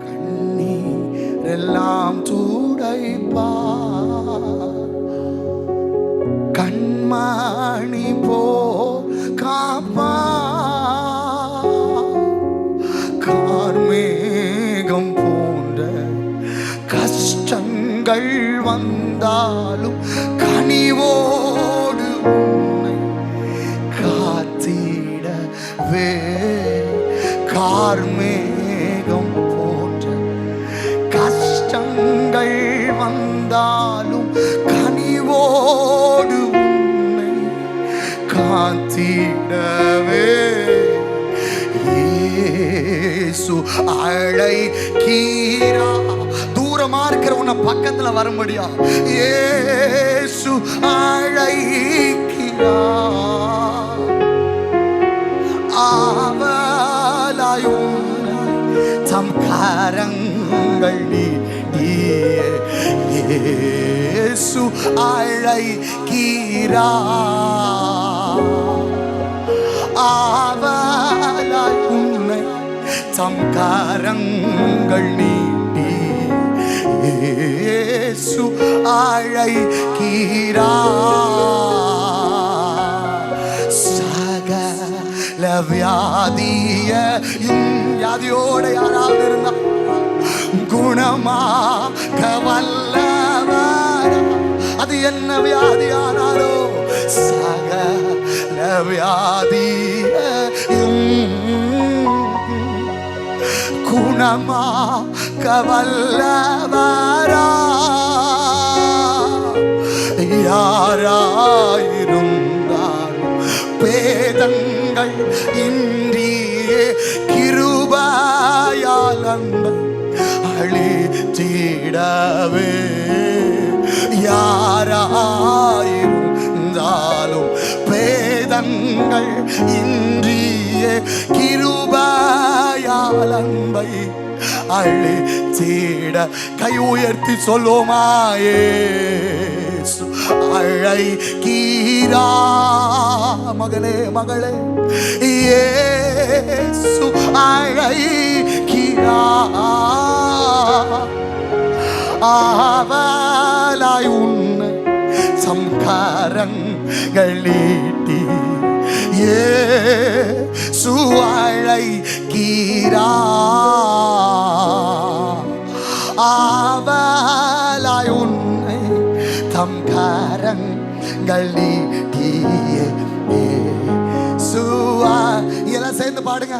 கண்ணீரெல்லாம் துடைப்பா, கண்மணி போ காப்பா, கார்மேகம் போன்ற கஷ்டங்கள் வந்தாலும் கனிவோடு உன்னை காத்திடவே. கார்மேகம் போன்ற கஷ்டங்கள் வந்தாலும் கனிவோடு உன்னை காத்திடவே. இயேசு அழைக்கிறா. தூரமா இருக்கிற உன்னை பக்கத்துல வரும்படியா இயேசு அழைக்கிறா. ஆவலாய் உன்னை தம் கரங்கள் நீட்டியே. இயேசு அழைக்கிறா. ஆவலாய் உன்னை தம் கரங்கள் நீட்டி இயேசு அழைக்கிறா. சகல வியாதியோட யாராவது இருந்தா குணமாக வல்லவர். அது என்ன வியாதியானாலோ சகல வியாதியும் குணமாக வல்லவரா. யாராயிருந்தாலும் பேதங்கள் இன்றியே கிருபையால் அன்பை அளித்திடவே. யாராயிருந்தாலும் பேதங்கள் இன்றியே கிருபையால் அன்பை அளித்திட. கை உயர்த்தி சொல்லுமாயே அழைக்கிறா. மகனே மகளே இயேசு அழைக்கிறா. ஆவலாய் உன்னை தம் கரங்கள் நீட்டி இயேசு அழைக்கிறா. ஆவலாய் உன்னை தம் கரங்கள் நீட்டியே. இயேசு எல்லாம் சேர்ந்து பாடுங்க.